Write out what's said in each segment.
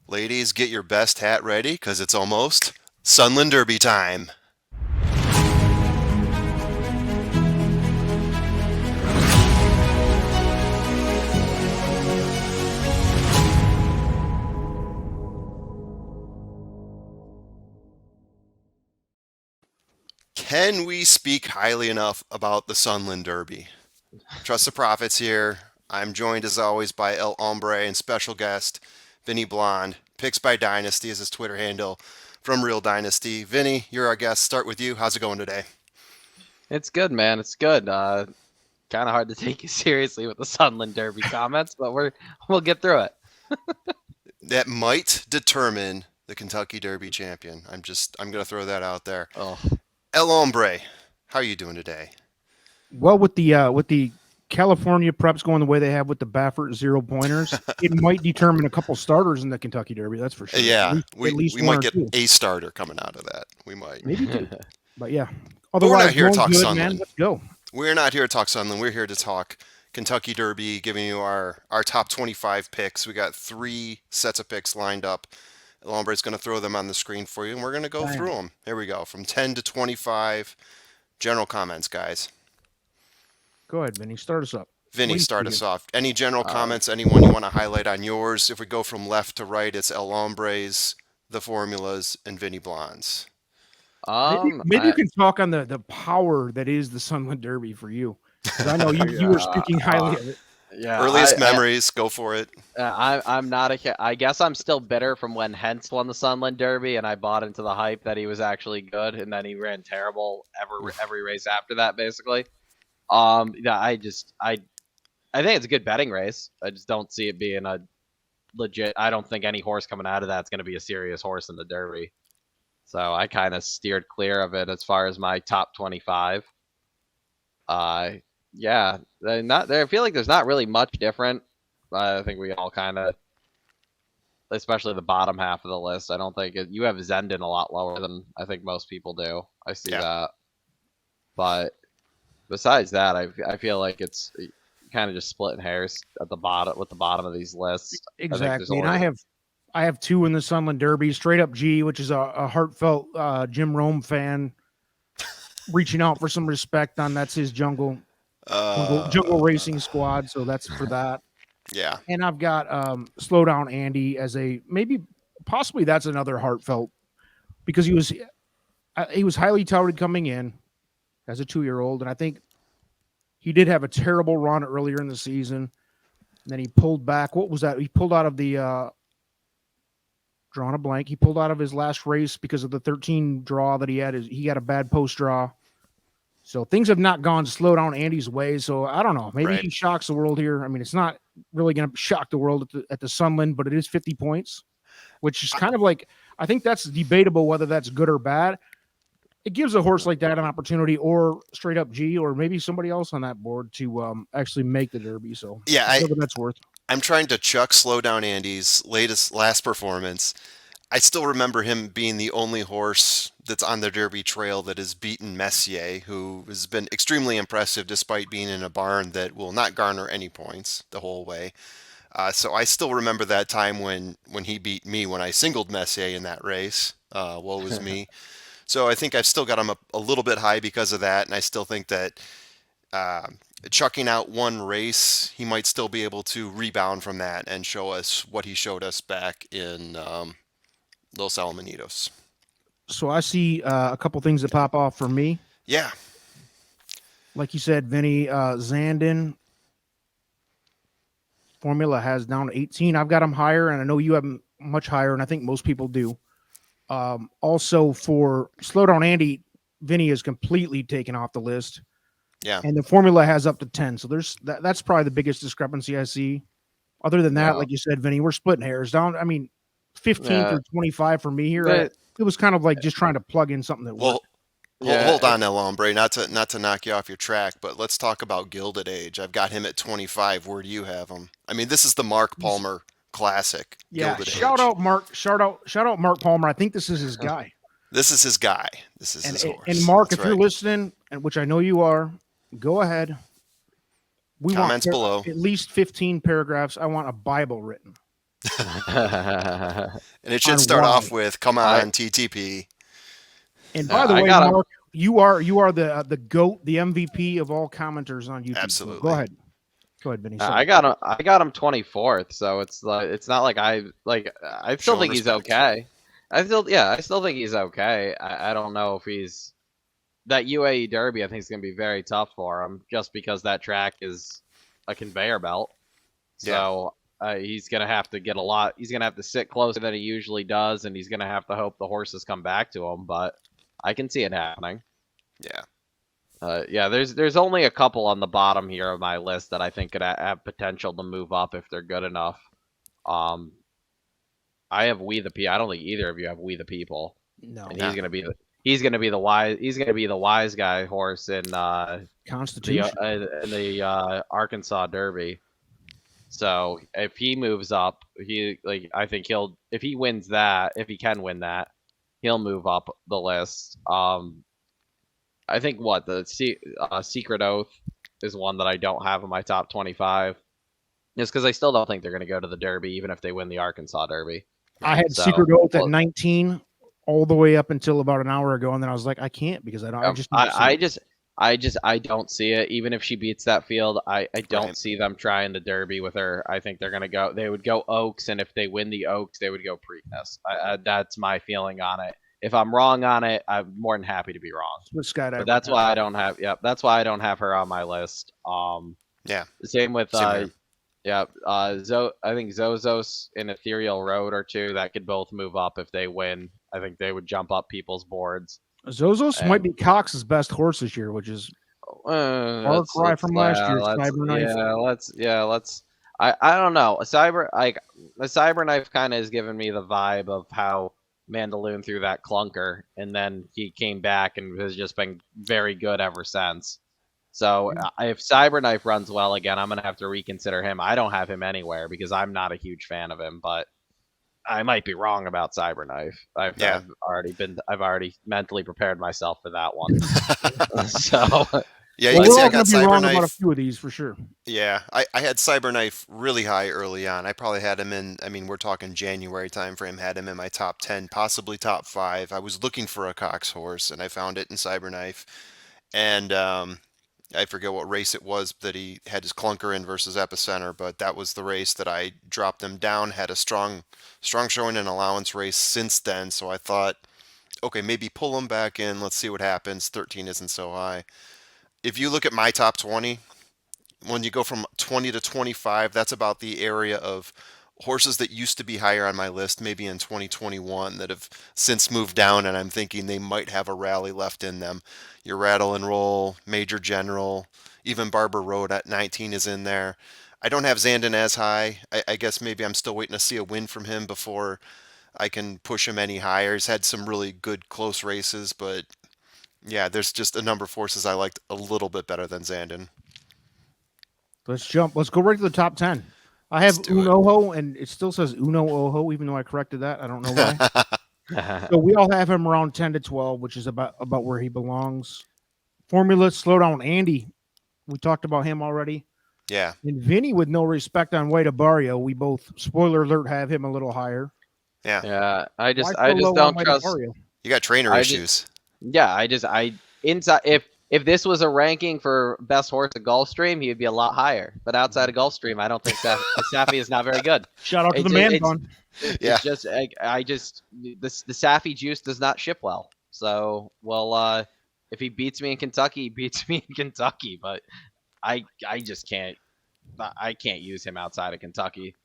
Ladies, get your best hat ready because it's almost Sunland Derby time. Can we speak highly enough about the Sunland Derby? Trust the Profits here. I'm joined as always by El Hombre and special guest Vinny Blonde. Picks by Dynasty is his Twitter handle from Real Dynasty. Vinny, you're our guest. Start with you. How's it going today? It's good, man. It's good. Kind of hard to take you seriously with the Sunland Derby comments, but we'll get through it. That might determine the Kentucky Derby champion. I'm going to throw that out there. Oh, El Hombre, how are you doing today? Well, with the California preps going the way they have with the Baffert 0-pointers, it might determine a couple starters in the Kentucky Derby. That's for sure. Yeah, at least we one might or get two. a starter coming out of that. We might. Maybe two. But yeah. But we're Otherwise, not here to going talk good, Sunland. man. Let's go. We're not here to talk Sunland. We're here to talk Kentucky Derby, giving you our top 25 picks. We got 3 sets of picks lined up. El Hombre's going to throw them on the screen for you, and we're going to go through them. Here we go. From 10 to 25. General comments, guys. Go ahead, Vinny. Start us up. Vinny, start us off. Any general comments? Anyone you want to highlight on yours? If we go from left to right, it's El Hombre's, the formulas, and Vinny Blonde's. Maybe you can talk on the power that is the Sunland Derby for you. Because I know you were speaking highly of it. yeah. Earliest memories, go for it. I'm not I guess I'm still bitter from when Hentz won the Sunland Derby, and I bought into the hype that he was actually good, and then he ran terrible every race after that, basically. Yeah, I think it's a good betting race. I just don't see it being a legit. I don't think any horse coming out of that's going to be a serious horse in the Derby. So I kind of steered clear of it as far as my top 25. Yeah, not there. I feel like there's not really much different. I think we all kind of, especially the bottom half of the list. I don't think you have Zandon a lot lower than I think most people do. I see that. But besides that, I feel like it's kind of just splitting hairs at the bottom with the bottom of these lists. Exactly. And I have 2 in the Sunland Derby. Straight Up G, which is a heartfelt Jim Rome fan, reaching out for some respect on that's his jungle racing squad. So that's for that. Yeah. And I've got Slow Down Andy as a possibly that's another heartfelt, because he was highly touted coming in as a 2-year-old, and I think he did have a terrible run earlier in the season. And then he pulled back. What was that? He pulled out of the drawing a blank. He pulled out of his last race because of the 13 draw that he had. He got a bad post draw. So things have not gone Slow Down Andy's way. So I don't know. Maybe he shocks the world here. I mean, it's not really going to shock the world at the Sunland, but it is 50 points, which is kind of like, I think that's debatable whether that's good or bad. It gives a horse like that an opportunity, or Straight Up G, or maybe somebody else on that board to actually make the Derby. So yeah, that's worth. I'm trying to chuck Slow Down Andy's last performance. I still remember him being the only horse that's on the Derby trail that has beaten Messier, who has been extremely impressive despite being in a barn that will not garner any points the whole way. So I still remember that time when he beat me when I singled Messier in that race. Woe was me. So I think I've still got him a little bit high because of that, and I still think that chucking out one race, he might still be able to rebound from that and show us what he showed us back in Los Alamitos. So I see a couple things that pop off for me. Yeah. Like you said, Vinny, Zandon formula has down to 18. I've got him higher, and I know you have him much higher, and I think most people do. Also for Slow Down Andy, Vinny is completely taken off the list. Yeah. And the formula has up to 10. So that's probably the biggest discrepancy I see. Other than that, like you said, Vinny, we're splitting hairs down. I mean, 15 through 25 for me here. It was kind of like just trying to plug in something that worked. Hold on, El Hombre, not to knock you off your track, but let's talk about Gilded Age. I've got him at 25. Where do you have him? I mean, this is the Mark Palmer Classic. Yeah, Gilded shout Age. out Mark. Shout out Mark Palmer. I think this is his guy. This is his guy. This is his horse. And Mark, That's if you're listening, and which I know you are, go ahead. Comments below. At least 15 paragraphs. I want a Bible written. And it should On start why. off with "Come I- on, TTP." And by the I way, got him. Mark, you are the GOAT, the MVP of all commenters on YouTube. So Absolutely. go ahead, Vinny. I Sorry. got him. I got him 24th, so it's not like I still Showing think he's respect. okay. I still think he's okay. I don't know if he's that UAE Derby. I think is going to be very tough for him, just because that track is a conveyor belt. So he's going to have to get a lot. He's going to have to sit closer than he usually does, and he's going to have to hope the horses come back to him. But I can see it happening. Yeah. There's only a couple on the bottom here of my list that I think could have potential to move up if they're good enough. I have We the People. I don't think either of you have We the People. No. And he's gonna be the wise guy horse in Constitution. the Arkansas Derby. So if he moves up, I think if he wins that, if he can win that, he'll move up the list. I think the Secret Oath is one that I don't have in my top 25. Just because I still don't think they're going to go to the Derby, even if they win the Arkansas Derby. I had Secret Oath at 19 all the way up until about an hour ago, and then I was like, I can't because I don't see it. Even if she beats that field, I don't see them trying the Derby with her. I think they're going to go. They would go Oaks, and if they win the Oaks, they would go Preakness. That's my feeling on it. If I'm wrong on it, I'm more than happy to be wrong. But that's why I don't have. Yeah, that's why I don't have her on my list. Yeah. Same with Same I think Zozos and Ethereal Road are two that could both move up if they win. I think they would jump up people's boards. Zozos might be Cox's best horse this year, which is far cry from last year's Cyberknife. Let's. I don't know. The Cyberknife kind of has given me the vibe of how Mandaloon threw that clunker, and then he came back and has just been very good ever since. So if Cyberknife runs well again, I'm going to have to reconsider him. I don't have him anywhere because I'm not a huge fan of him, but I might be wrong about Cyberknife. I've already mentally prepared myself for that one. So Yeah, you can see I all got going to be wrong about a Cyberknife. few of these for sure. Yeah, I had Cyberknife really high early on. I probably had him in, we're talking January timeframe, had him in my top 10, possibly top 5. I was looking for a Cox horse, and I found it in Cyberknife. And I forget what race it was that he had his clunker in versus Epicenter, but that was the race that I dropped him down, had a strong showing in allowance race since then. So I thought, okay, maybe pull him back in. Let's see what happens. 13 isn't so high. If you look at my top 20, when you go from 20 to 25, that's about the area of horses that used to be higher on my list, maybe in 2021, that have since moved down, and I'm thinking they might have a rally left in them. Your Rattle and Roll, Major General, even Barber Road at 19 is in there. I don't have Zandon as high. I guess maybe I'm still waiting to see a win from him before I can push him any higher. He's had some really good close races, but yeah, there's just a number of horses I liked a little bit better than Zandon. Let's jump. Let's go right to the top 10. I have Unoho, and it still says Uno Oho, even though I corrected that. I don't know why. So we all have him around 10 to 12, which is about where he belongs. Formula Slow Down Andy. We talked about him already. Yeah. And Vinny, with no respect on White Abarrio, we both, spoiler alert, have him a little higher. Yeah. Yeah. I just don't trust. You got trainer issues. If this was a ranking for best horse at Gulfstream, he would be a lot higher. But outside of Gulfstream, I don't think Safi is not very good. Shout out to the man bun. It's just the Safi juice does not ship well. So if he beats me in Kentucky, he beats me in Kentucky. But I just can't. I can't use him outside of Kentucky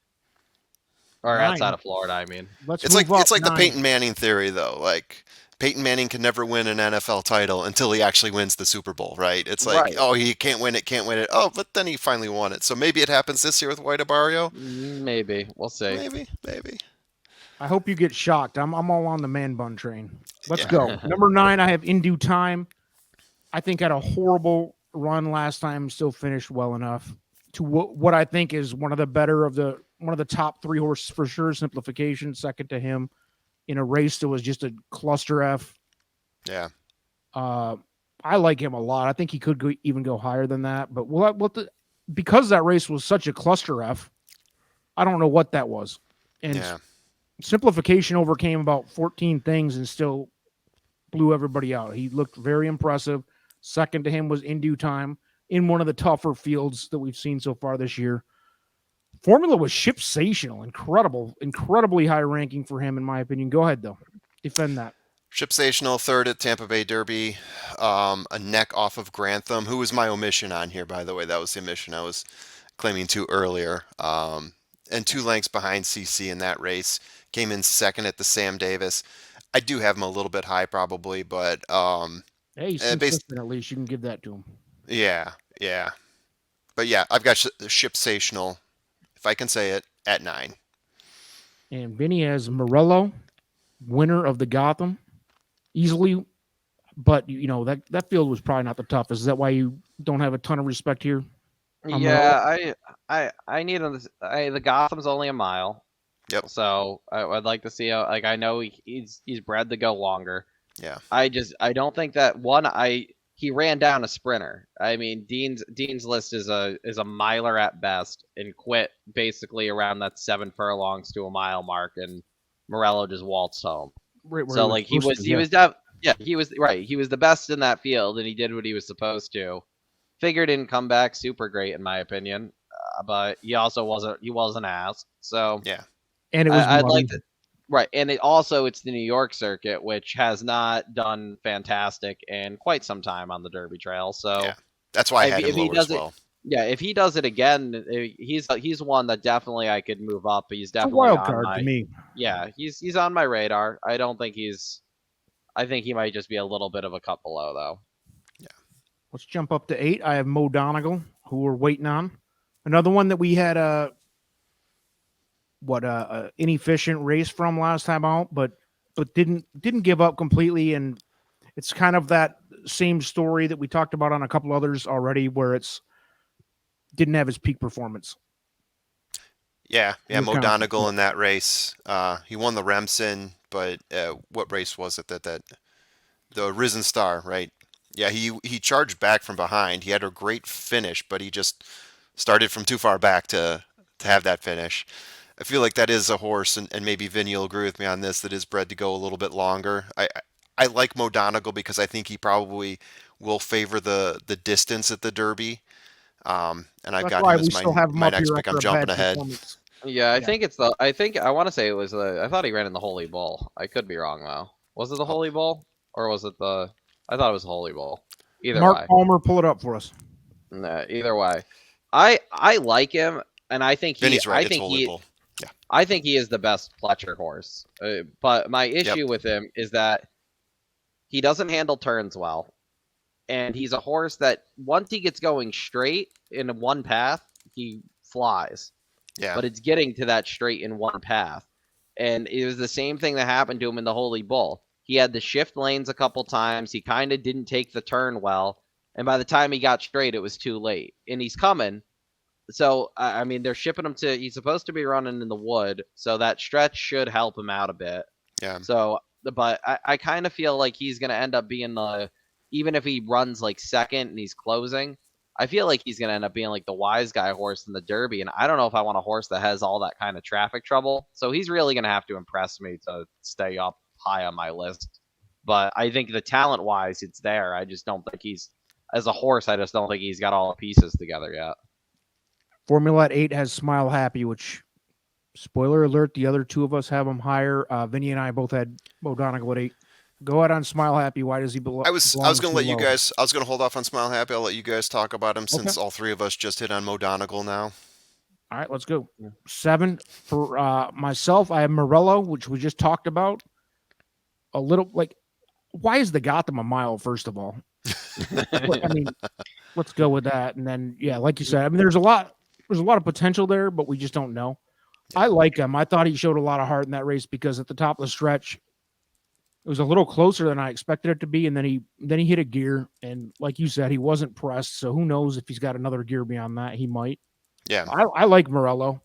or outside of Florida. I mean, it's like the Peyton Manning theory, though. Like, Peyton Manning can never win an NFL title until he actually wins the Super Bowl, right? It's like, oh, he can't win it. Oh, but then he finally won it. So maybe it happens this year with White Abarrio. Maybe. We'll see. Maybe. I hope you get shocked. I'm all on the man bun train. Let's go. Number 9, I have In Due Time. I think had a horrible run last time, still finished well enough to what I think is one of the top 3 horses for sure. Simplification, second to him. In a race that was just a cluster F. Yeah. I like him a lot. I think he could even go higher than that. But because that race was such a cluster F, I don't know what that was. And Yeah. Simplification overcame about 14 things and still blew everybody out. He looked very impressive. Second to him was In Due Time in one of the tougher fields that we've seen so far this year. Formula was shipsational, incredibly high ranking for him, in my opinion. Go ahead, though. Defend that. Shipsational third at Tampa Bay Derby, a neck off of Grantham, who was my omission on here, by the way. That was the omission I was claiming to earlier. And 2 lengths behind CC in that race. Came in second at the Sam Davis. I do have him a little bit high, probably, but Hey, he's consistent, at least. You can give that to him. yeah. But yeah, I've got Shipsational, if I can say it, at 9. And Vinny has Morello, winner of the Gotham, easily. But that field was probably not the toughest. Is that why you don't have a ton of respect here? Yeah, I need the Gotham's only a mile. Yep. So I'd like to see how. Like, I know he's bred to go longer. Yeah. I don't think that he ran down a sprinter. I mean, Dean's list is a miler at best and quit basically around that 7 furlongs to a mile mark, and Morello just waltzed home. So like he was the best in that field, and he did what he was supposed to. Figure didn't come back super great in my opinion, but he also wasn't asked. So yeah, and it was I'd like to. Right, and it's the New York circuit, which has not done fantastic in quite some time on the Derby Trail. So yeah. That's why I had him lower as well. Yeah, if he does it again, he's one that definitely I could move up. He's definitely a wild card to me. Yeah, he's on my radar. I don't think I think he might just be a little bit of a cut below though. Yeah. Let's jump up to 8. I have Mo Donegal, who we're waiting on. Another one that we had inefficient race from last time out, but didn't give up completely. And it's kind of that same story that we talked about on a couple others already, where it's didn't have his peak performance. Yeah, Mo Donegal in that race. He won the Remsen, but what race was it that the Risen Star, right? Yeah, he charged back from behind. He had a great finish, but he just started from too far back to have that finish. I feel like that is a horse, and maybe Vinny will agree with me on this, that is bred to go a little bit longer. I like Mo Donegal because I think he probably will favor the distance at the Derby. And I've got him as my next pick. I'm jumping ahead. Yeah, I think I want to say it was I thought he ran in the Holy Bull. I could be wrong though. Was it the Holy Bull or was it I thought it was the Holy Bull. Either Mark way. Palmer, pull it up for us. Nah, either way. I like him, and I think Vinny's right. It's Holy Bull. Yeah. I think he is the best Pletcher horse. But my issue with him is that he doesn't handle turns well. And he's a horse that once he gets going straight in one path, he flies. Yeah. But it's getting to that straight in one path. And it was the same thing that happened to him in the Holy Bull. He had to shift lanes a couple times. He kind of didn't take the turn well. And by the time he got straight, it was too late. And he's coming. So, I mean, they're shipping him he's supposed to be running in the wood. So that stretch should help him out a bit. Yeah. So, but I kind of feel like he's going to end up being even if he runs like second and he's closing, I feel like he's going to end up being like the wise guy horse in the Derby. And I don't know if I want a horse that has all that kind of traffic trouble. So he's really going to have to impress me to stay up high on my list. But I think the talent wise, it's there. I just don't think as a horse, I just don't think he's got all the pieces together yet. Formula at 8 has Smile Happy, which, spoiler alert, the other two of us have him higher. Vinny and I both had Mo Donegal at 8. Go ahead on Smile Happy. Why does he belong? I was going to let you guys. I was going to hold off on Smile Happy. I'll let you guys talk about him since all three of us just hit on Mo Donegal now. All right, let's go. 7 for myself. I have Morello, which we just talked about. A little why is the Gotham a mile? First of all, I mean, let's go with that. And then, yeah, like you said, I mean, there's a lot of potential there, but we just don't know. I like him. I thought he showed a lot of heart in that race because at the top of the stretch, it was a little closer than I expected it to be, and then he hit a gear, and like you said, he wasn't pressed. So who knows if he's got another gear beyond that? He might. Yeah, I like Morello.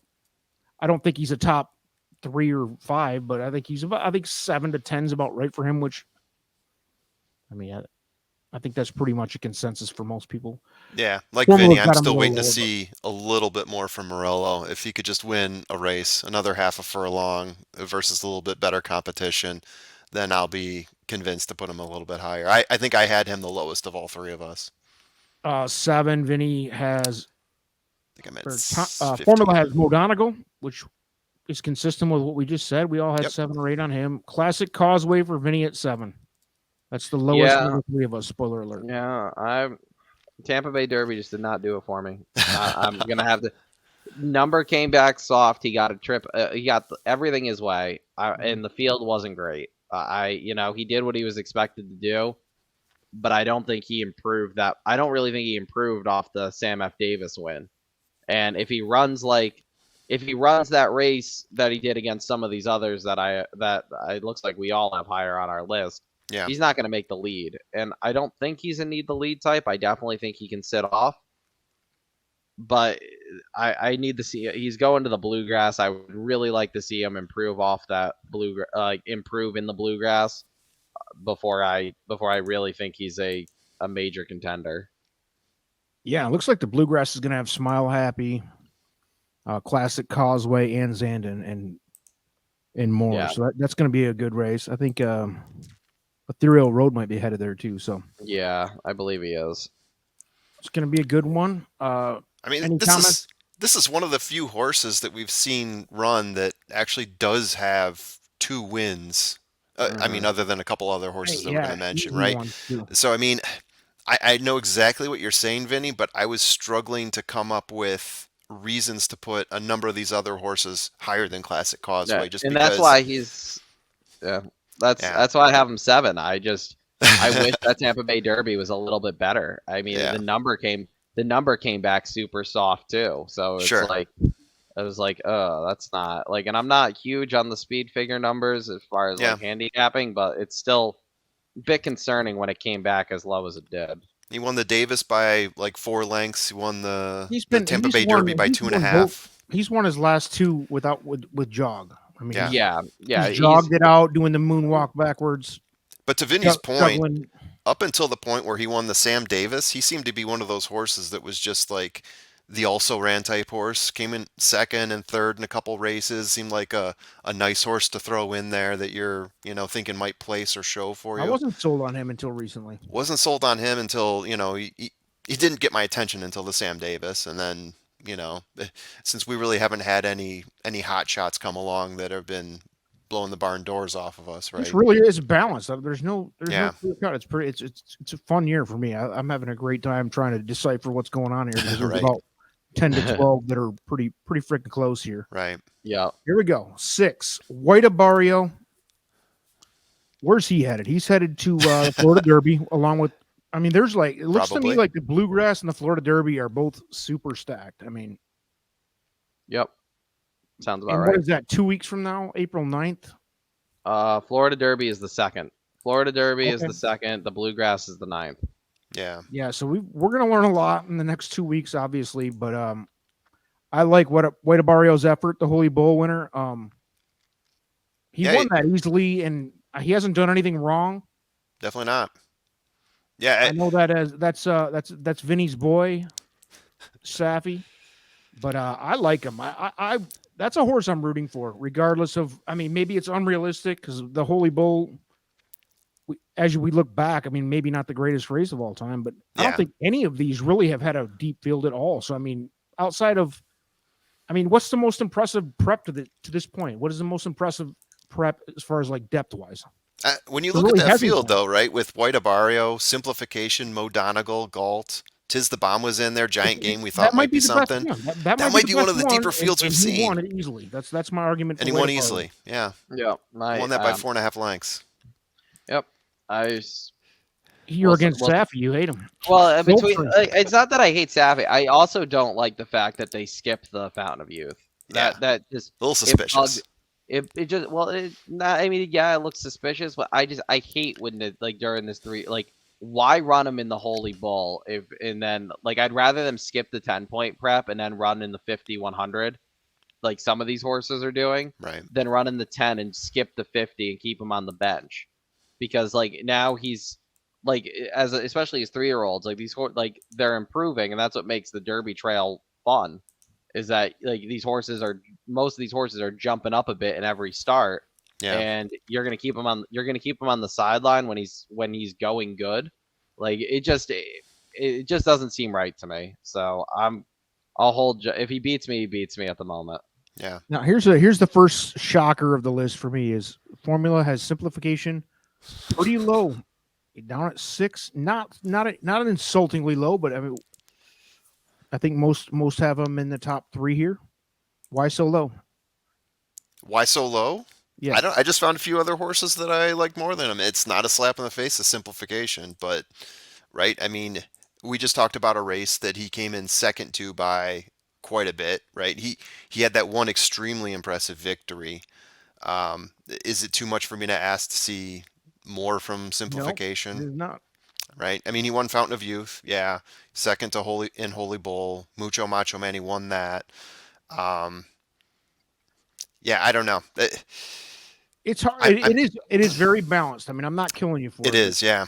I don't think he's a top 3 or 5, but I think 7 to 10 is about right for him. Which, I mean, I think that's pretty much a consensus for most people. Yeah, like Formula's Vinny, I'm got him a still little waiting to lower, but see a little bit more from Morello. If he could just win a race, another half a furlong versus a little bit better competition, then I'll be convinced to put him a little bit higher. I think I had him the lowest of all three of us. 7. Vinny has, I think I'm at or 15. Formula has Donegal, which is consistent with what we just said. We all had Yep. 7 or 8 on him. Classic Causeway for Vinny at 7. That's the lowest of Yeah, the three of us. Spoiler alert. yeah. Tampa Bay Derby just did not do it for me. I'm gonna have to. Number came back soft. He got a trip. He got everything his way, and the field wasn't great. He did what he was expected to do, but I don't think he improved that. I don't really think he improved off the Sam F. Davis win. And if he runs that race that he did against some of these others that it looks like we all have higher on our list, Yeah. he's not going to make the lead. And I don't think he's in need the lead type. I definitely think he can sit off. But I need to see. He's going to the bluegrass. I would really like to see him improve off that improve in the bluegrass before I really think he's a major contender. Yeah, it looks like the bluegrass is going to have Smile Happy, Classic Causeway, and Zandon, and more. Yeah. So that's going to be a good race. I think Ethereal Road might be headed there too. So yeah, I believe he is. It's going to be a good one. I mean, this is one of the few horses that we've seen run that actually does have 2 wins. I mean, other than a couple other horses that we're going to mention, right? So, I mean, I know exactly what you're saying, Vinny, but I was struggling to come up with reasons to put a number of these other horses higher than Classic Causeway. And that's why he's. Yeah, that's why I have him 7. I wish that Tampa Bay Derby was a little bit better. I mean, the number came back super soft too. So it's like I was like, oh, that's not like, and I'm not huge on the speed figure numbers as far as like handicapping, but it's still a bit concerning when it came back as low as it did. He won the Davis by like 4 lengths. He won the Tampa Bay Derby by 2.5. He's won his last 2 with jog. I mean, yeah. He's jogged it out, doing the moonwalk backwards. But to Vinny's point, up until the point where he won the Sam Davis, he seemed to be one of those horses that was just like the also ran type horse. Came in 2nd and 3rd in a couple races. Seemed like a nice horse to throw in there that you're thinking might place or show for you. I wasn't sold on him until recently. Wasn't sold on him until he didn't get my attention until the Sam Davis, and then since we really haven't had any hot shots come along that have been blowing the barn doors off of us, right? It really is balanced. There's no clear cut. It's pretty. It's a fun year for me. I'm having a great time trying to decipher what's going on here. There's about 10 to 12 that are pretty freaking close here. Right. Yeah. Here we go. 6. White Abarrio. Where's he headed? He's headed to Florida Derby along with. I mean, there's like it looks to me like the bluegrass and the Florida Derby are both super stacked. I mean. Yep. Sounds about right. What is that? 2 weeks from now, April 9th? Florida Derby is the 2nd. Florida Derby is the 2nd. The Bluegrass is the 9th. Yeah. Yeah. So we're gonna learn a lot in the next 2 weeks, obviously. But I like White Abarrio's effort, the Holy Bull winner. He won that easily, and he hasn't done anything wrong. Definitely not. Yeah, I know that as that's Vinny's boy, Safi. But I like him. I that's a horse I'm rooting for, regardless of. I mean, maybe it's unrealistic because the Holy Bull. As we look back, I mean, maybe not the greatest race of all time, but I don't think any of these really have had a deep field at all. So I mean, outside of, I mean, what's the most impressive prep to this point? What is the most impressive prep as far as like depth wise? When you look at that field, though, right, with White Abarrio, Simplification, Mo Donegal, Galt. Tis the Bomb was in there. Giant Game we thought might be something. That might be one of the deeper fields we've seen. He won it easily. That's my argument. And he won easily. Yeah. Yeah. Won that by 4.5 lengths. Yep. You're against Safi. You hate him. Well, it's not that I hate Safi. I also don't like the fact that they skipped the Fountain of Youth. That just a little suspicious. It looks suspicious, but I hate when during this why run them in the Holy Bull and then I'd rather them skip the 10-point prep and then run in the 50-100 like some of these horses are doing, right? Than run in the 10 and skip the 50 and keep him on the bench, because now he's like especially as 3-year-olds, like like they're improving, and that's what makes the Derby Trail fun. Is that like most of these horses are jumping up a bit in every start, Yeah. and you're gonna keep them on the sideline when he's going good. Like it just doesn't seem right to me. So I'll hold. If he beats me, he beats me at the moment. Yeah. Now here's the first shocker of the list for me is Formula has Simplification pretty low, down at 6. Not an insultingly low, but I mean, I think most have them in the top 3 here. Why so low? Why so low? Yeah, I just found a few other horses that I like more than him. It's not a slap in the face of Simplification, but right. I mean, we just talked about a race that he came in second to by quite a bit. Right. He had that one extremely impressive victory. Is it too much for me to ask to see more from no, it Simplification? is not. Right. I mean, he won Fountain of Youth. Yeah. Second to Holy Bull. Mucho Macho Man. He won that. Um, yeah. I don't know. It's hard. I, I, It is very balanced. I mean, I'm not killing you for it. it is. Yeah.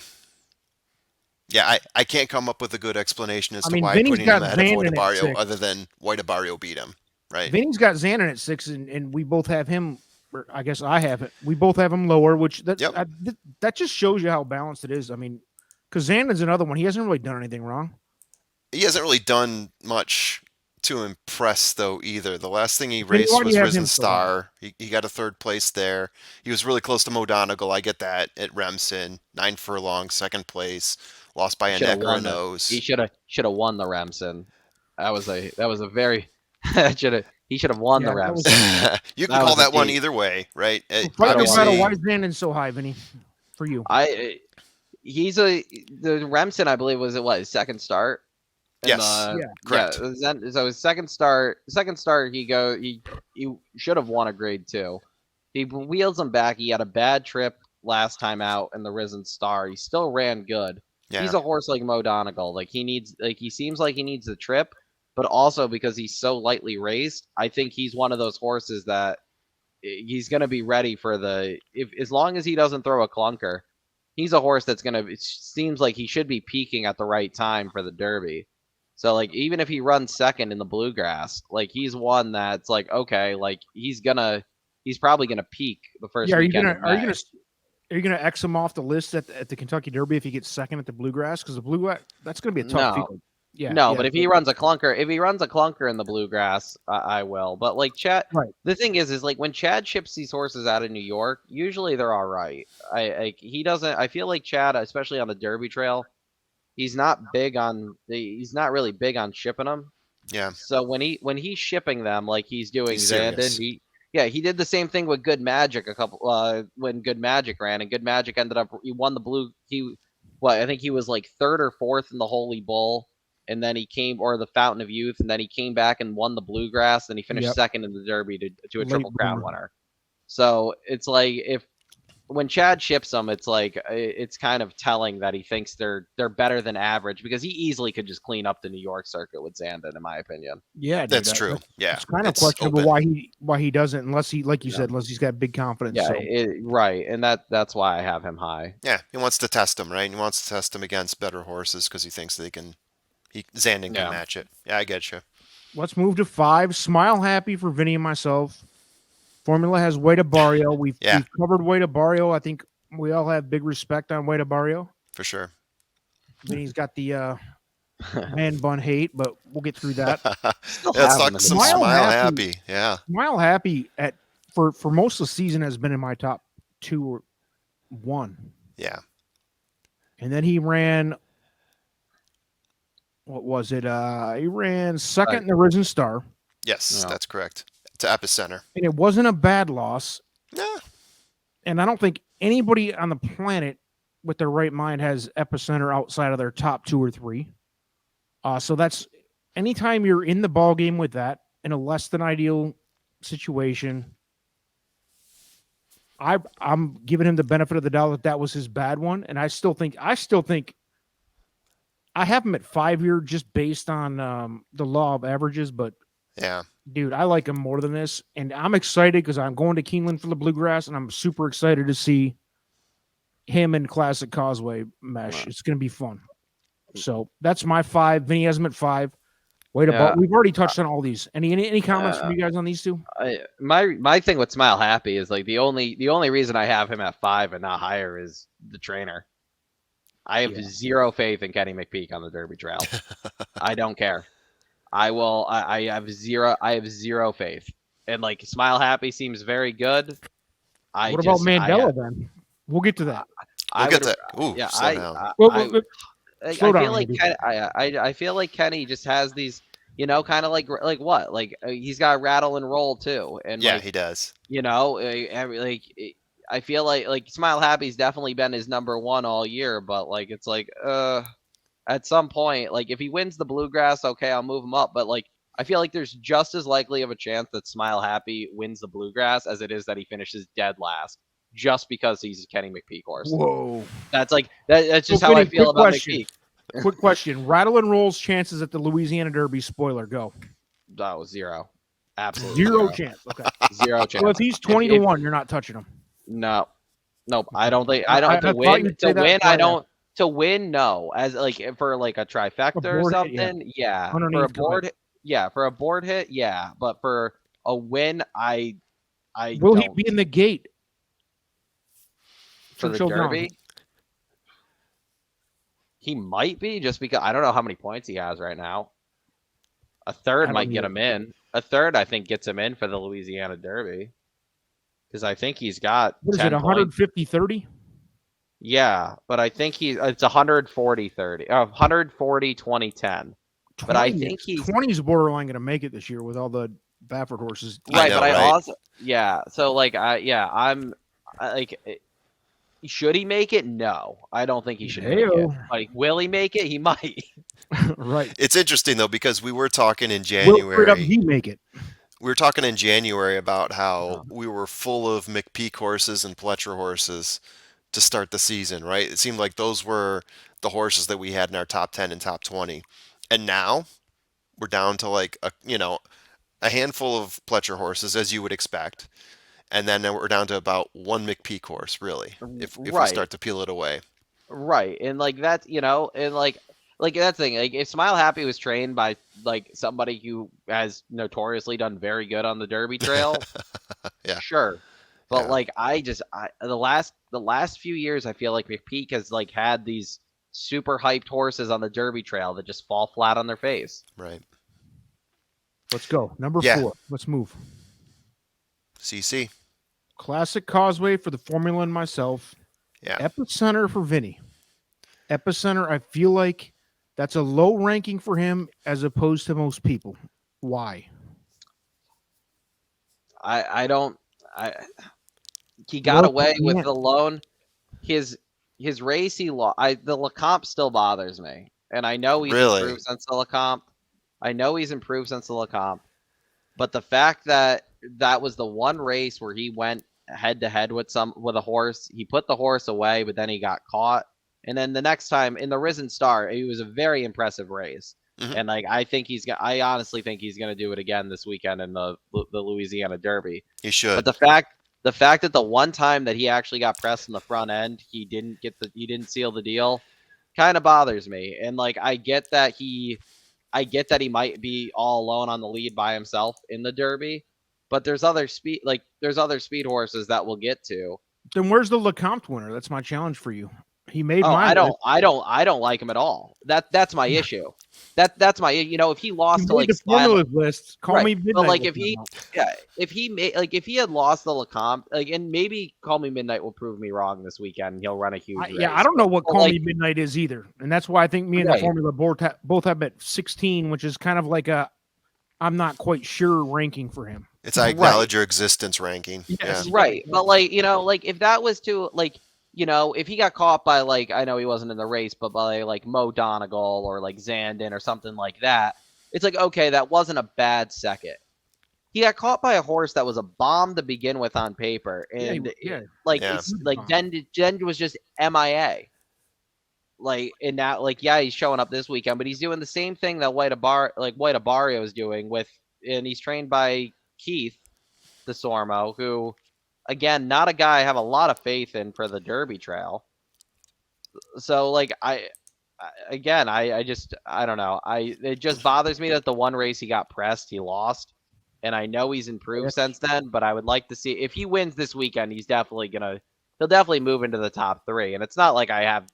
Yeah, I can't come up with a good explanation as I to mean, why Vinny's putting him got ahead of White Zandon at Abarrio 6. other than White Abarrio beat him, right? Vinny's got Zandon at 6, and we both have him. Or I guess I have it. We both have him lower, which Yep. that just shows you how balanced it is. I mean, because Zandon's another one. He hasn't really done anything wrong. He hasn't really done much to impress though either. The last thing he Vinny, raced why do was you have Risen him so high? Star. He got a third place there. He was really close to Donegal. I get that at Remsen, 9 furlongs, second place, lost by a Should have neck or a won the. nose. He should have won the Remsen. That was a very. He should have won the Yeah, that was- Remsen. You can That call was a that one deep- either way, right? Fight your obviously- battle. Why is Zandon so high, Vinny? For you, The Remsen, I believe, was his second start. Yes. Yeah. Correct. So his second start, he should have won a grade 2. He wheels him back. He had a bad trip last time out in the Risen Star. He still ran good. Yeah. He's a horse like Mo Donegal. He seems like he needs the trip, but also because he's so lightly raised, I think he's one of those horses that he's going to be ready for as long as he doesn't throw a clunker. He's a horse that's it seems like he should be peaking at the right time for the Derby. So like even if he runs second in the Bluegrass, like he's one that's like okay, like he's probably gonna peak the first. yeah. Are you weekend gonna of are you May. gonna are you gonna X him off the list at the Kentucky Derby if he gets second at the Bluegrass? Because the Bluegrass, that's gonna be a tough No. field. Yeah. No, yeah. but if he runs a clunker in the Bluegrass, I will. But like Chad, Right. the thing is like when Chad ships these horses out of New York, usually they're all right. He doesn't. I feel like Chad, especially on the Derby Trail, he's not really big on shipping them. Yeah. So when he's shipping them, like he's doing He's serious. Zandon, he did the same thing with Good Magic when Good Magic ran, and Good Magic he won the blue. I think he was like 3rd or 4th in the Holy Bull, and then or the Fountain of Youth, and then he came back and won the Bluegrass, and he finished Yep. second in the Derby to a Late Triple Crown bloomer. winner. So it's like when Chad ships them, it's like it's kind of telling that he thinks they're better than average because he easily could just clean up the New York circuit with Zandon, in my opinion. Yeah, dude, That's true. Yeah. It's kind of It's questionable open. why he doesn't, unless he, like you Yeah. said, unless he's got big confidence. Yeah, So. right, and that's why I have him high. Yeah, he wants to test him, right? He wants to test him against better horses because he thinks Zandon Yeah. can match it. Yeah, I get you. Let's move to 5. Smile Happy for Vinny and myself. Formula has White Abarrio. We've covered White Abarrio. I think we all have big respect on White Abarrio. For sure. Vinny's got the man bun hate, but we'll get through that. Let's talk some Smile Smile Happy. Happy. Yeah. Smile Happy for most of the season has been in my top 2 or 1. Yeah. And then he ran, what was it? He ran second in the Risen Star. Yes, Yeah. that's correct. To Epicenter. And it wasn't a bad loss. Yeah. And I don't think anybody on the planet with their right mind has Epicenter outside of their top 2 or 3. So that's anytime you're in the ball game with that in a less than ideal situation. I'm giving him the benefit of the doubt that was his bad one, and I still think I have him at 5-year just based on the law of averages. But Yeah. dude, I like him more than this, and I'm excited because I'm going to Keeneland for the Bluegrass, and I'm super excited to see him and Classic Causeway mesh. It's going to be fun. So that's my 5. Vinny has him at 5. Wait Yeah. we've already touched on all these. Any comments from you guys on these two? My thing with Smile Happy is like the only reason I have him at 5 and not higher is the trainer. I have zero faith in Kenny McPeak on the Derby Trail. I don't care. I have zero faith. And like Smile Happy seems very good. What about Mandela then? We'll get to that. We'll get to that. Ooh, yeah, slow down. I feel like Kenny just has these, kind of like what? Like he's got rattle and roll too. And yeah, he does. I feel like Smile Happy's definitely been his number 1 all year, but like it's like at some point, like if he wins the Bluegrass, okay, I'll move him up. But like I feel like there's just as likely of a chance that Smile Happy wins the Bluegrass as it is that he finishes dead last, just because he's a Kenny McPeak horse. Whoa, that's just how I feel about McPeak. Quick question: Rattle and Roll's chances at the Louisiana Derby. Spoiler, go. That was 0. Absolutely zero chance. Okay, 0 chance. Well, if he's 20 to 1, you're not touching him. No, nope. I don't think. I don't to win. To win, I don't. To win, no. As like for like a trifecta or something, hit, yeah. For a board, for a board hit, yeah. But for a win, I. Will he be in the gate for the Derby? He might be, just because I don't know how many points he has right now. A third might get him in. A third, I think, gets him in for the Louisiana Derby. Because I think he's got. What is it, 150-30? Yeah, but I think it's 140-30. 140-20-10. But I think 20 is borderline going to make it this year with all the Baffert horses. Right, but I also so like I'm like, should he make it? No, I don't think he should make it. Like, will he make it? He might. Right. It's interesting though, because we were talking in January. Will he make it? We were talking in January about how we were full of McPeak horses and Pletcher horses to start the season, right? It seemed like those were the horses that we had in our top 10 and top 20. And now we're down to like a handful of Pletcher horses, as you would expect. And then we're down to about 1 McPeak horse, really, if we start to peel it away. Right. And like that's, and like that thing, like if Smile Happy was trained by like somebody who has notoriously done very good on the Derby Trail, yeah, sure. But like the last few years, I feel like McPeak has like had these super hyped horses on the Derby Trail that just fall flat on their face. Right. Let's go. Number 4. Let's move. CC. Classic Causeway for the Formula and myself. Yeah. Epicenter for Vinny. Epicenter, I feel like that's a low ranking for him as opposed to most people. Why? He got away with the loan. His race he lost. The Lecomte still bothers me, and I know he's improved since the Lecomte. But the fact that was the one race where he went head to head with a horse, he put the horse away, but then he got caught. And then the next time in the Risen Star, it was a very impressive race. Mm-hmm. And like I honestly think he's gonna do it again this weekend in the Louisiana Derby. He should. But the fact that the one time that he actually got pressed in the front end, he didn't seal the deal, kind of bothers me. And like I get that he might be all alone on the lead by himself in the Derby, but there's other speed horses that we'll get to. Then where's the Lecomte winner? That's my challenge for you. He made I don't like him at all. That's my issue. That's my if he lost to like the formulas list, call me Midnight. But like if he had lost the Lecomte, like, and maybe Call Me Midnight will prove me wrong this weekend and he'll run a huge race. I don't know what Call Me Midnight is either, and that's why I think me and the formula both have at 16, which is kind of like I'm not quite sure ranking for him. It's I acknowledge your existence ranking. Yes. Yeah. Right, but like if that was to like. If he got caught by like, I know he wasn't in the race, but by like Mo Donegal or like Zandon or something like that, it's like, okay, that wasn't a bad second. He got caught by a horse that was a bomb to begin with on paper, and Jen was just MIA. Like, and now, like, yeah, he's showing up this weekend, but he's doing the same thing that White Abarrio is doing and he's trained by Keith DeSormo, who. Again, not a guy I have a lot of faith in for the Derby Trail. So like I just I don't know. It just bothers me that the one race he got pressed, he lost. And I know he's improved since then, but I would like to see if he wins this weekend, he'll definitely move into the top 3. And it's not like I'm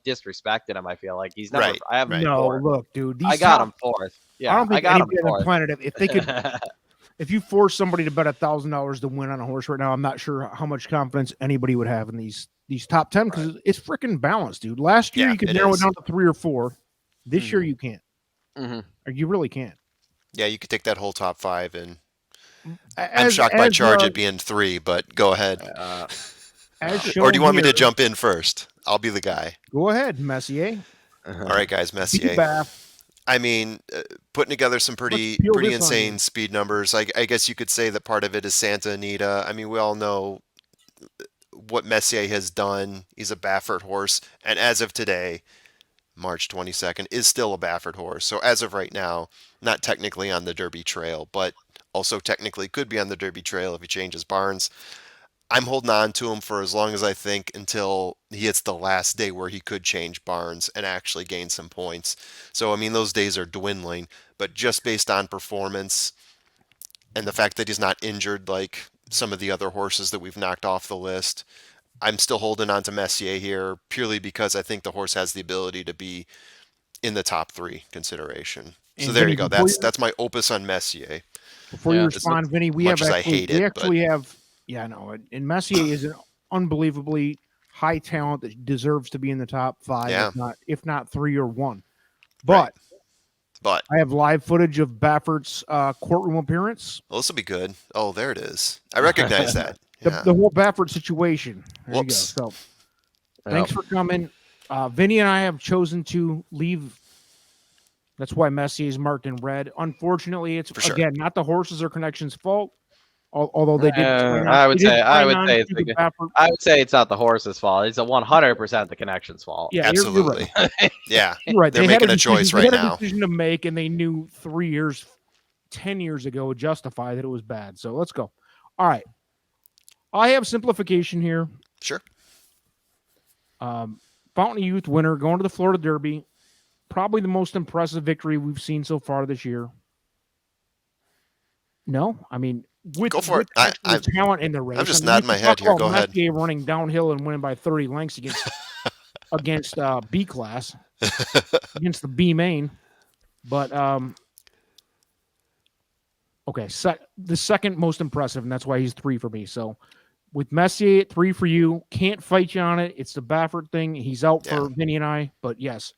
disrespecting him. I feel like he's never. Right, I have him right. No, fourth. look, dude. I got him fourth. Yeah, I don't think got him anybody on the fourth. planet, if they could, if you force somebody to bet $1,000 to win on a horse right now, I'm not sure how much confidence anybody would have in these top 10 because it's freaking balanced, dude. Last year Yeah, you could it narrow is. it down to 3 or 4. This year you can't. Mhm. Or you really can't. Yeah, you could take that whole top 5, and I'm As, shocked by as, Charge it being 3, but go ahead. as Or shown do you want me to here- jump in first? I'll be the guy. Go ahead, Messier. All right, guys, Beat Messier. Bath. I mean, putting together some pretty peel pretty this onion. insane speed numbers. I guess you could say that part of it is Santa Anita. I mean, we all know what Messier has done. He's a Baffert horse, and as of today, March 22nd, is still a Baffert horse. So as of right now, not technically on the Derby Trail, but also technically could be on the Derby Trail if he changes barns. I'm holding on to him for as long as I think until he hits the last day where he could change barns and actually gain some points. So, I mean, those days are dwindling, but just based on performance and the fact that he's not injured like some of the other horses that we've knocked off the list, I'm still holding on to Messier here purely because I think the horse has the ability to be in the top 3 consideration. So And there Vinny, you go. That's my opus on Messier. Before you Yeah. respond, Vinny, we much have as I actually, hate we it, actually have, yeah, no, and Messier is an unbelievably high talent that deserves to be in the top 5, Yeah. if not 3 or 1. Right. But But I have live footage of Baffert's courtroom appearance. well, this will be good. Oh, there it is. I recognize that. The, Yeah. the whole Baffert situation. There Whoops. you go. So thanks for coming. Vinny and I have chosen to leave. That's why Messier is marked in red. Unfortunately, it's For sure. again not the horses or connections' fault. Although they did, I would say it's not the horse's fault. It's 100% the connection's fault. Yeah, you're right. Absolutely. Yeah. You're right. They're They had making a choice decision- right they had now. a decision to make, and they knew 3 years, 10 years ago would justify that it was bad. So let's go. All right. I have simplification here. Sure. Fountain of Youth winner going to the Florida Derby. Probably the most impressive victory we've seen so far this year. No, I mean, with, Go for with it. actual talent in the race. I'm just I mean, nodding we my can head talk here. about Go ahead. Messier running downhill and winning by 30 lengths against B class, against the B main. But okay, the second most impressive, and that's why he's 3 for me. So with Messier at 3 for you, can't fight you on it. It's the Baffert thing. He's out for Vinny and I, but yes,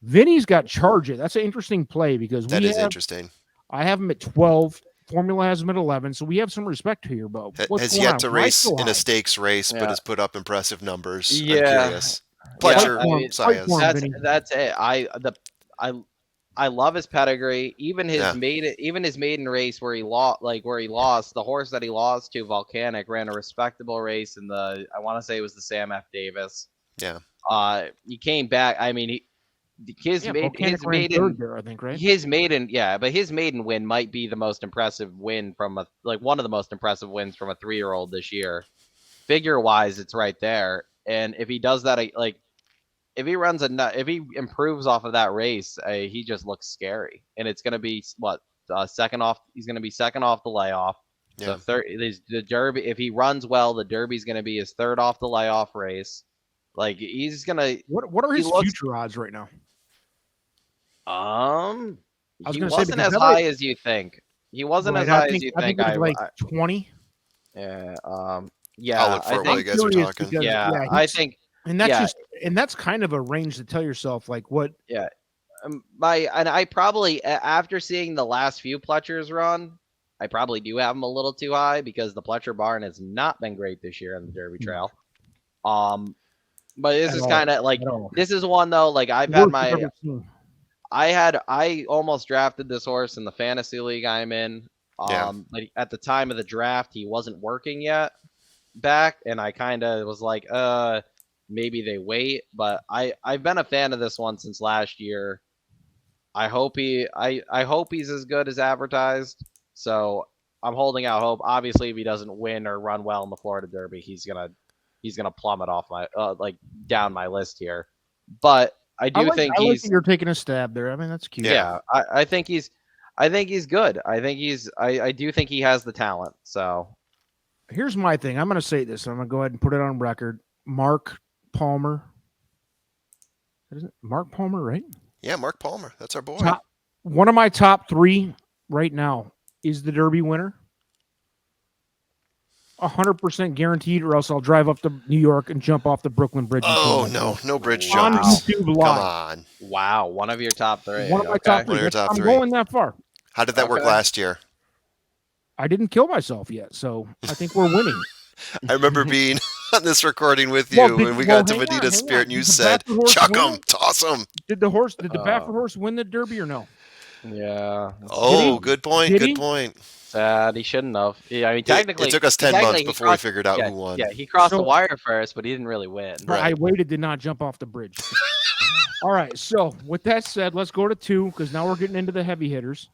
Vinny's got Charge It. That's an interesting play because That is interesting. I have him at 12. Formula has him at 11, so we have some respect here. But what's Has going yet on? to Why race so in high? a stakes race, but Yeah. has put up impressive numbers. I'm Yeah. curious. Pletcher, I mean, Sias. That's it. I love his pedigree. Even his maiden race where he lost, the horse that he lost to, Volcanic, ran a respectable race in I want to say it was the Sam F. Davis. Yeah. He came back. I mean, his maiden, there, I think, right? his maiden win might be the most impressive win from one of the most impressive wins from a 3-year-old this year. Figure wise, it's right there. And if he does that, if he improves off of that race, he just looks scary. And it's going to be second off. He's going to be second off the layoff. Yeah. The Derby, if he runs well, the Derby's going to be his third off the layoff race. Like he's going to. What are his future odds right now? He wasn't as high as you think. He wasn't as high as you think. I think 20. Yeah. Yeah. I'll look for it while you guys are talking. Because, I think. And that's kind of a range to tell yourself like what. Yeah. I probably, after seeing the last few Pletchers run, I probably do have him a little too high because the Pletcher barn has not been great this year on the Derby Trail. But this is kind of like, this is one though, like I almost drafted this horse in the fantasy league I'm in. But at the time of the draft, he wasn't working yet back. And I kind of was like, maybe they wait, but I've been a fan of this one since last year. I hope he's as good as advertised. So I'm holding out hope. Obviously, if he doesn't win or run well in the Florida Derby, he's gonna he's gonna plummet off my like down my list here. But I do think I like he's that you're taking a stab there. I mean, that's cute. yeah. I think he's good. I do think he has the talent. So Here's my thing. I'm going to say this. I'm going to go ahead and put it on record. Mark Palmer. Isn't it Mark Palmer, right? Yeah, Mark Palmer. That's our boy. One of my top 3 right now is the Derby winner. 100% guaranteed, or else I'll drive up to New York and jump off the Brooklyn Bridge. Oh, no bridge On jumpers. YouTube Come Live. on. wow, one of your top 3. One of my top 3. One of your top I'm 3. going that far. How did that work last year? I didn't kill myself yet, so I think we're winning. I remember being on this recording with you, Well, and we got to hang on, Medina hang Spirit, on. and you Did the said, Baffert horse chuck win? him, toss him. Did the Baffert horse win the Derby or no? Yeah. Oh, good point. Did he? Good point. Sad. He shouldn't have. Yeah, I mean, technically, It took us 10 technically months he before we crossed- figured out yeah, who won. Yeah, he crossed the So- wire first, but he didn't really win. But I waited, did not jump off the bridge. All right, so with that said, let's go to 2 because now we're getting into the heavy hitters.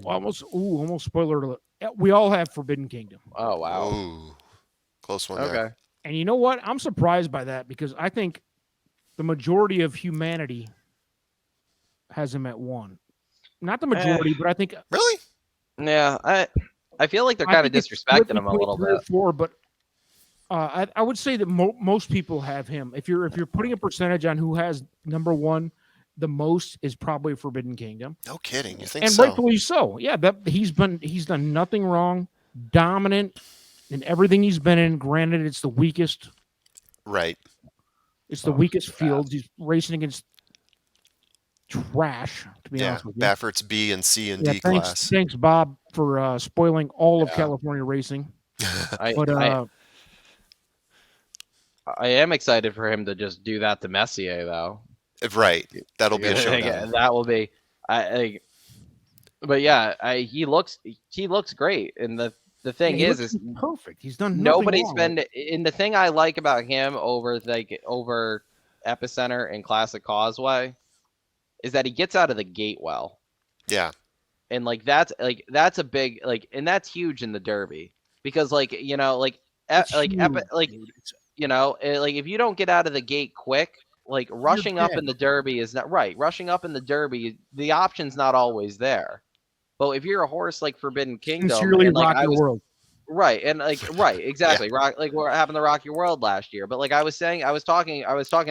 Almost spoiler alert. We all have Forbidden Kingdom. Oh wow. Ooh, close one there. Okay. And you know what? I'm surprised by that because I think the majority of humanity has him at 1. Not the majority, but I think Really? Yeah, I feel like they're I kind of think it's split disrespecting him a between little 3 or bit. 4, but I would say that most people have him. If you're putting a percentage on who has number 1, the most is probably Forbidden Kingdom, No kidding. You think and so? rightfully so. Yeah, he's done nothing wrong, dominant in everything he's been in. Granted, it's the weakest. Right. It's the weakest fields. He's racing against trash, to be Yeah. honest with you. Baffert's B and C and D class. Thanks, Bob, for spoiling all of Yeah. California racing. I, But I am excited for him to just do that to Messier though. Right. That'll be a Yeah, showdown. that will be. But yeah, he looks great, and the thing he is looks perfect. He's done nobody's nothing wrong. been. And the thing I like about him over Epicenter and Classic Causeway is that he gets out of the gate well, Yeah. and that's a big and that's huge in the Derby because It's huge, dude. if you don't get out of the gate quick, rushing up dead. in the Derby is not right. Rushing up in the Derby, the option's not always there. But if you're a horse like Forbidden Kingdom, Sincerely and, rock your world. right, and right, exactly, rock what happened to Rock Your World last year. But I was saying, I was talking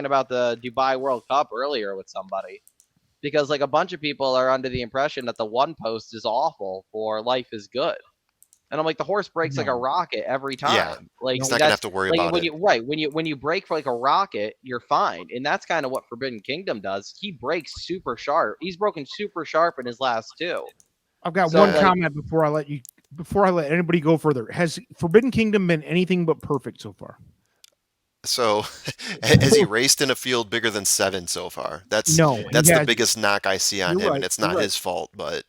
about the Dubai World Cup earlier with somebody, because a bunch of people are under the impression that the one post is awful for Life is Good. And I'm like, the horse breaks like a rocket every time. Yeah. He's not gonna have to worry about it. When you break like a rocket, you're fine. And that's kind of what Forbidden Kingdom does. He breaks super sharp. He's broken super sharp in his last 2. I've got So, one comment before I let anybody go further. Has Forbidden Kingdom been anything but perfect so far? So, has he raced in a field bigger than 7 so far? That's the hasn't. biggest knock I see on You're him, right, and it's you're not right. his fault. But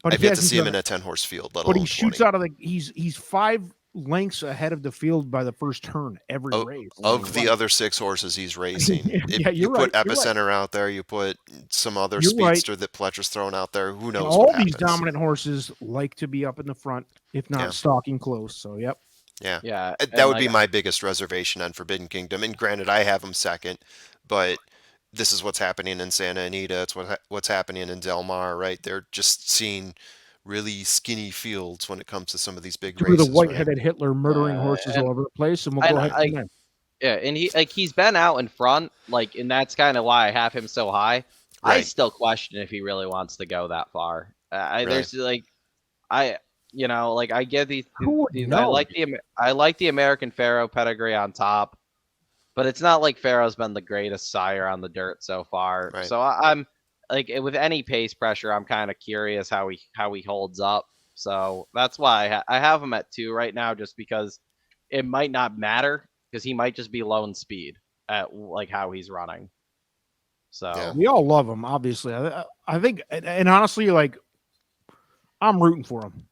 But I've he yet to hasn't see him done in it. a 10-horse field, let But alone he shoots 20. out of the. He's 5 lengths ahead of the field by the first turn every race. Of the other 6 horses he's racing. Yeah, You you're put right, you're right. Epicenter out there, you put some other You're right. speedster that Pletcher's thrown out there. Who And knows all what these happens? dominant horses like to be up in the front, if not Yeah. stalking close. So, yep. Yeah. Yeah, That would be my biggest reservation on Forbidden Kingdom. And granted, I have him second, but this is what's happening in Santa Anita. It's what's happening in Del Mar, right? They're just seeing really skinny fields when it comes to some of these big Through races. the right? white-headed Hitler murdering horses and- all over the place, and we'll go and ahead from there. Yeah, and he's been out in front, and that's kind of why I have him so high. I Right. still question if he really wants to go that far. Right. There's I get these. Who would I know? like the American Pharaoh pedigree on top, but it's not like Pharaoh's been the greatest sire on the dirt so far. Right. So I'm with any pace pressure, I'm kind of curious how he holds up. So that's why I have him at 2 right now, just because it might not matter because he might just be lone speed at how he's running. So Yeah. We all love him, obviously. I think, and honestly, I'm rooting for him.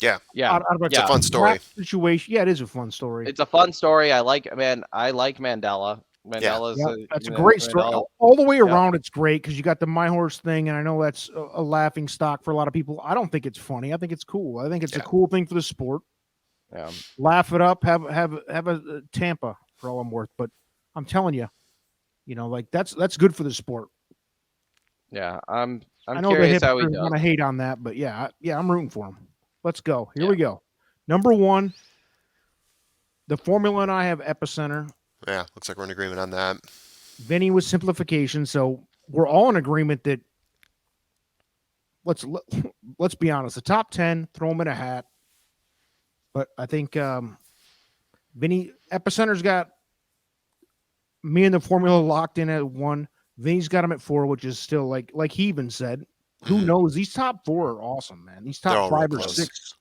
Yeah. yeah, Out of It's a fun story. Situation. Yeah, it is a fun story. it's a fun story. I like Mandela. Mandela's That's a great story. Mandela- All the way around, it's great because you got the My Horse thing, and I know that's a laughing stock for a lot of people. I don't think it's funny. I think it's cool. I think it's a cool thing for the sport. Yeah. Laugh it up. Have a Tampa for all I'm worth. But I'm telling you, like that's good for the sport. Yeah, I'm I know curious the how he hypocrites does. want to hate on that, but I'm rooting for him. Let's go. Here we go. Number 1, the formula, and I have Epicenter. Yeah, looks like we're in agreement on that. Vinny with Simplification. So we're all in agreement that let's be honest. The top 10, throw them in a hat. But I think Vinny Epicenter's got me and the formula locked in at 1. Vinny's got him at 4, which is still like he even said. Who knows? These top 4 are awesome, man. These They're top all real 5 or close. 6,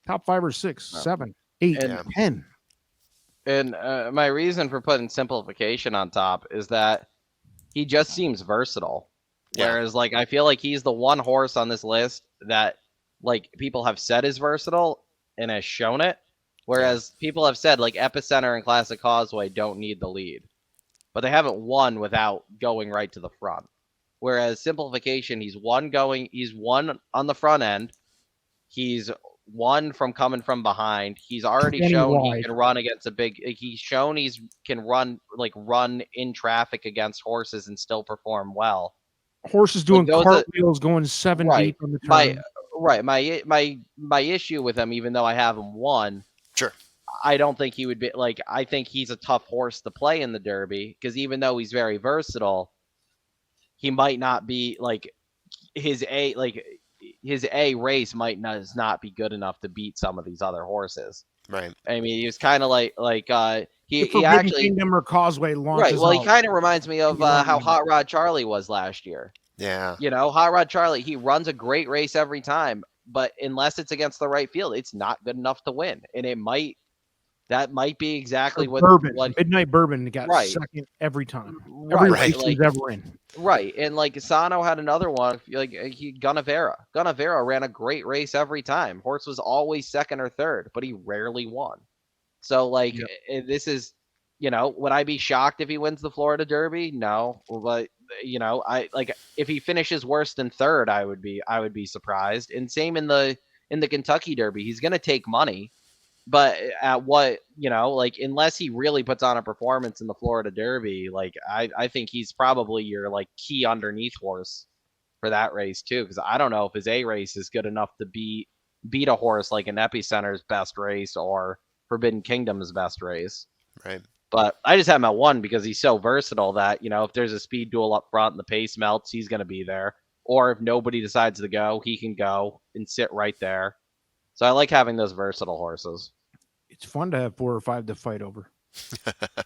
top 5 or 6, 7, 8, And- 10. And my reason for putting Simplification on top is that he just seems versatile. Yeah. Whereas, like, I feel like he's the one horse on this list that, like, people have said is versatile and has shown it. Whereas people have said, like, Epicenter and Classic Causeway don't need the lead. But they haven't won without going right to the front. Whereas Simplification, he's won on the front end. He's won from coming from behind. He's already Plenty shown wide. he can run against he's shown can run in traffic against horses and still perform well. Horses doing those cartwheels, going 7 Right. deep on the turn. My issue with him, even though I have him 1, Sure. I don't think he would be like. I think he's a tough horse to play in the Derby because even though he's very versatile, he might not be like his A race might not be good enough to beat some of these other horses. Right. I mean, he was kind of he Forbidden actually Kingdom or Causeway launches right. Well, he out. kind of reminds me of how Hot Rod Charlie was last year. Yeah. Hot Rod Charlie, he runs a great race every time, but unless it's against the right field, it's not good enough to win. And that might be exactly what Midnight Bourbon got Right. second every time. Right, Every right. race he's ever in. Right, and like Sano had another one, Gunnevera. Gunnevera ran a great race every time. Horse was always second or third, but he rarely won. So this is, would I be shocked if he wins the Florida Derby? No, but I if he finishes worse than third, I would be surprised. And same in the Kentucky Derby, he's gonna take money. But at what, unless he really puts on a performance in the Florida Derby, I think he's probably your key underneath horse for that race too. Because I don't know if his A race is good enough to beat a horse like an Epicenter's best race or Forbidden Kingdom's best race. Right. But I just have him at 1 because he's so versatile that, if there's a speed duel up front and the pace melts, he's going to be there. Or if nobody decides to go, he can go and sit right there. So I like having those versatile horses. It's fun to have 4 or 5 to fight over.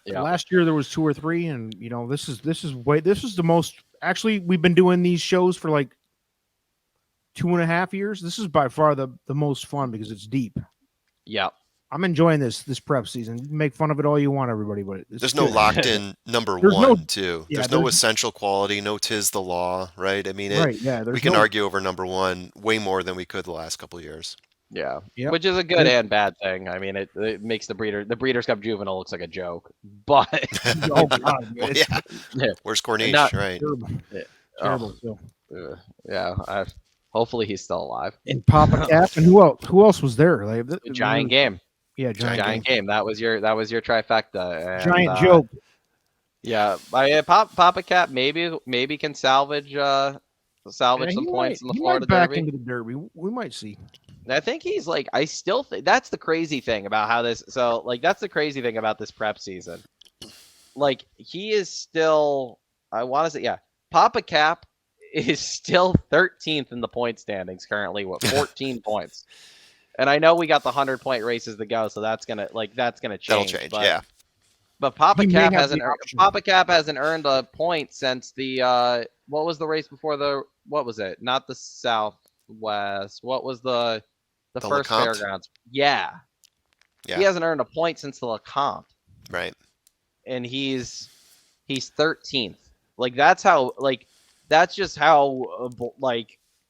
Yeah. Last year there was 2 or 3, and this is the most. Actually, we've been doing these shows for 2.5 years. This is by far the most fun because it's deep. Yeah. I'm enjoying this prep season. You can make fun of it all you want, everybody, but There's no locked in number There's 1, no- too. yeah, There's no there's- essential quality, no 'tis the law, right? I mean, right. Yeah, we can argue over number 1 way more than we could the last couple of years. Yeah, Yep. which is a good and bad thing. I mean, it makes the Breeders' Cup Juvenile looks like a joke, but Oh God, Well, it's yeah. Where's Corniche? Not- Right. terrible. Yeah. Terrible. So. yeah, hopefully he's still alive. And Papa Cap, and who else was there? Giant game, Yeah, giant game. That was your trifecta. And, Giant joke. Yeah, Papa Cap maybe can salvage some points in the Florida back Derby. into the Derby. We might see. I think he's I still think that's the crazy thing about how this. So that's the crazy thing about this prep season. He is still. I want to say Papa Cap is still 13th in the point standings currently with 14 points. And I know we got the 100-point races to go, so that's gonna change. That'll change. But, Yeah. But Papa He may Cap have hasn't the option. Papa Cap hasn't earned a point since the what was the race before what was it? Not the Southwest. What was the first LeCompte? fairgrounds? Yeah. Yeah. He hasn't earned a point since the LeCompte, Right. and he's 13th. That's just how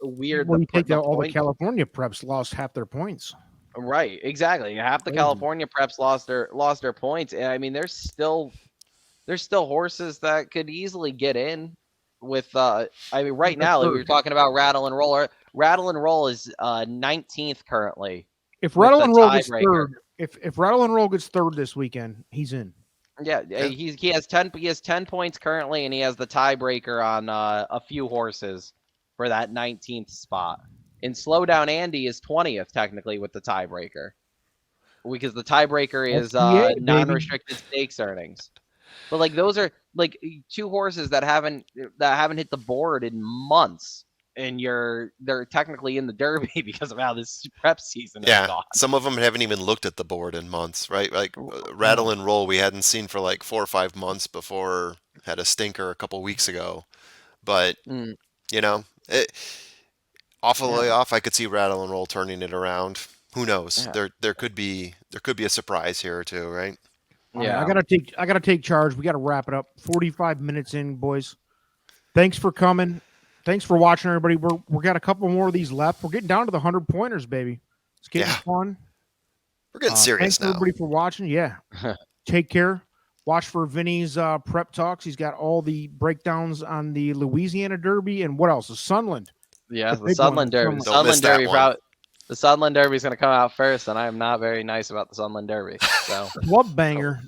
weird When you take the out all the point- California preps lost half their points. Right, exactly. Half the Crazy. California preps lost their points, and I mean, there's still horses that could easily get in with. I mean, right now, we were talking about Rattle and Roll. Rattle and Roll is 19th currently. If With Rattle the and Roll gets tiebreaker. third, if Rattle and Roll gets third this weekend, he's in. Yeah, he has 10 points currently, and he has the tiebreaker on a few horses for that 19th spot. And Slowdown Andy is 20th technically with the tiebreaker, because the tiebreaker is SBA, baby. non-restricted stakes earnings. But like those are like two horses that haven't hit the board in months, and they're technically in the Derby because of how this prep season has gone. Some of them haven't even looked at the board in months, right? Like Rattle and Roll, we hadn't seen for like 4 or 5 months before. Had a stinker a couple weeks ago, but you know, off a layoff, I could see Rattle and Roll turning it around. Who knows? Yeah. There could be a surprise here or two, right? Yeah, I gotta take charge. We gotta wrap it up. 45 minutes in, boys. Thanks for coming. Thanks for watching, everybody. We got a couple more of these left. We're getting down to the 100 pointers, baby. It's getting fun. We're getting serious thanks now. everybody for watching. Yeah, take care. Watch for Vinny's prep talks. He's got all the breakdowns on the Louisiana Derby and what else? The Sunland. Yeah, the Sunland Derby. The Sunland Derby is going to come out first, and I am not very nice about the Sunland Derby. So Club banger.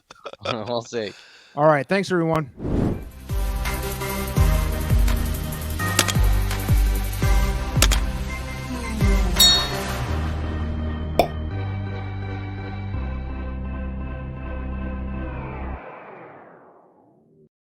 we'll see. All right. Thanks, everyone.